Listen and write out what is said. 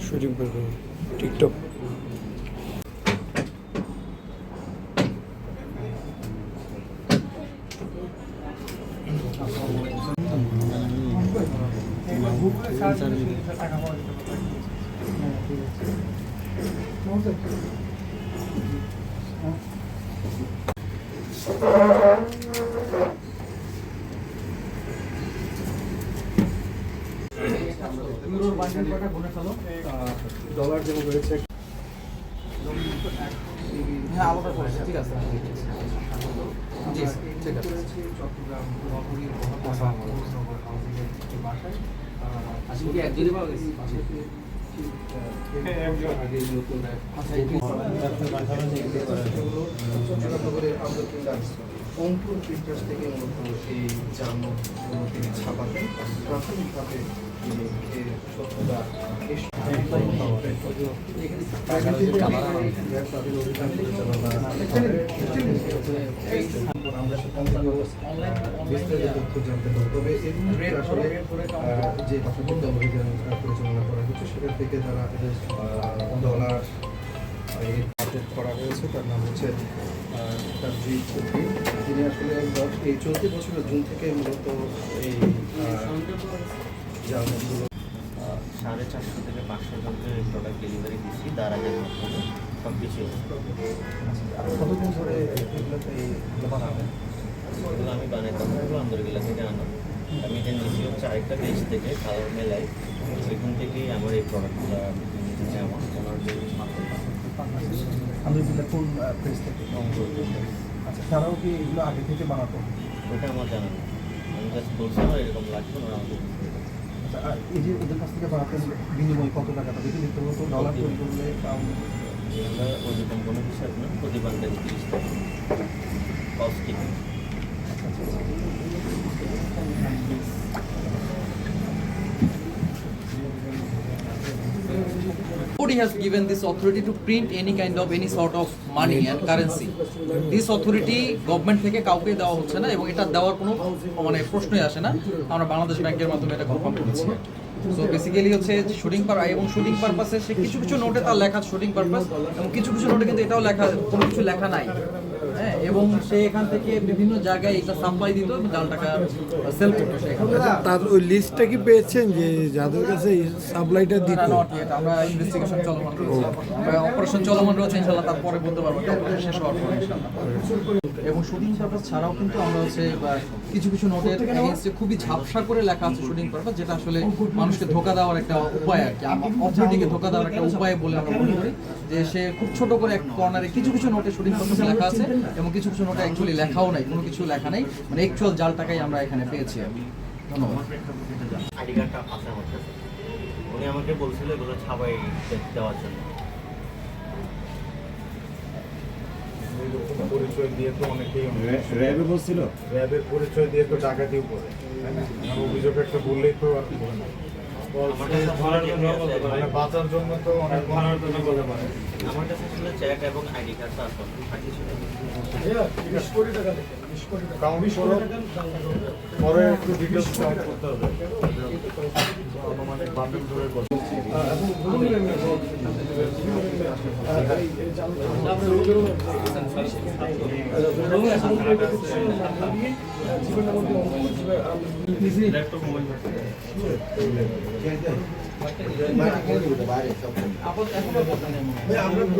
Shooting করবো TikTok. Dollar যেমন রয়েছে হ্যাঁ আলাদা করেছে, ঠিক আছে জি ঠিক আছে। চট্টগ্রাম নগরীর বাসায় আজকে কি একজনই পাওয়া গেছে? অঙ্কুর প্রিন্টার্স থেকে মূলত এই জামগুলো তিনি ছাপাতেন। প্রাথমিকভাবে তিনি সত্যতা তবে যে পাঠাবন্ধ অভিযান পরিচালনা করা হচ্ছে সেখান থেকে তারা ডলার করা হয়েছে। তার নাম হচ্ছে তার তিনি আসলে এই চলতি বছরের জুন থেকে মূলত এই জামগুলো 450 থেকে 500 জনকে প্রোডাক্ট ডেলিভারি দিচ্ছি তার আগের মাধ্যমে সব কিছু। কতদিন ধরে বানাবেন? এগুলো আমি বানাইতাম, এগুলো আন্দরকিল্লা থেকে আনা। আমি এটা নিচ্ছি হচ্ছে আরেকটা পেজ থেকে কালার মেলাই, সেখান থেকেই আমার এই প্রোডাক্টগুলো আমার ওনার যে আন্দরকিল্লা কোন প্রেস থেকে? আচ্ছা, তারাও কি এগুলো আগে থেকে বানাতো? ওটা আমার জানা নেই, আমি জাস্ট বলছিলাম এরকম লাগবে ওরা আমাকে। আচ্ছা, আর এই যে ওদের কাছ থেকে বানাতে বিনিময় কত টাকা তাদেরকে দিতে হতো? ডলার তৈরি করলে পাউন্ড? এগুলো ওইরকম কোনো হিসাব না, প্রতি বান্ডেল 30 টাকা costing. Nobody has given this authority to print any kind of any sort of money and currency. This authority government থেকে কাউকে দেওয়া হচ্ছে না এবং এটা দেওয়ার কোনো মানে প্রশ্নই আসে না। আমরা বাংলাদেশ ব্যাংকের মাধ্যমে এটা কনফার্ম করেছি। সো বেসিক্যালি হচ্ছে শুটিং এবং শুটিং পারপাসে সে কিছু কিছু নোটে তার লেখা শুটিং পারপাস এবং কিছু কিছু নোটে কিন্তু এটাও লেখা কোনো কিছু লেখা নাই। হ্যাঁ, এবং সে এখান থেকে বিভিন্ন জায়গায় এটা সাপ্লাই দিত এবং জাল টাকা সেল করতো সেখানে। তার ওই লিস্টটা কি পেয়েছেন যে যাদের কাছে সাপ্লাইটা দিত? আমরা ইনভেস্টিগেশন চলমান রয়েছে, অপারেশন চলমান রয়েছে, ইনশাআল্লাহ তারপরে বলতে পারবো শেষ হওয়ার পরে ইনশাআল্লাহ। এবং শুটিং পারপাস ছাড়াও কিন্তু আমরা হচ্ছে কিছু কিছু নোটের এগেইনস্টে খুবই ঝাপসা করে লেখা আছে শুটিং পারপাস, যেটা আসলে মানুষকে ধোঁকা দেওয়ার একটা উপায় আর কি, অথরিটিকে ধোঁকা দেওয়ার একটা উপায় বলে আমরা মনে করি। যে সে খুব ছোট করে এক কর্নারে কিছু কিছু নোটে শুটিং পারপাস লেখা আছে এবং কিছু কিছু নোটে অ্যাকচুয়ালি লেখাও নাই, কোনো কিছু লেখা নেই, মানে অ্যাকচুয়াল জাল টাকাই আমরা এখানে পেয়েছি আর কি। ধন্যবাদ। আইডি কার্ডটা আছে আমার কাছে, উনি আমাকে বলছিল এগুলো ছাপাই দেওয়ার জন্য। পরিচয় দিয়ে তো অনেকেই র্যাবে বলছিল, র্যাবের পরিচয় দিয়ে তো ডাকাতিও করে, অভিযোগ একটা বললেই তো আর করে না, বাঁচার জন্য তো অনেক বলতে পারে। আমার কাছে ছিল চেক এবং আইডি কার্ডটা আছে, পরে একটু ডিটেলস করতে হবে, আনুমানিক বান্ডেল ধরে আমরা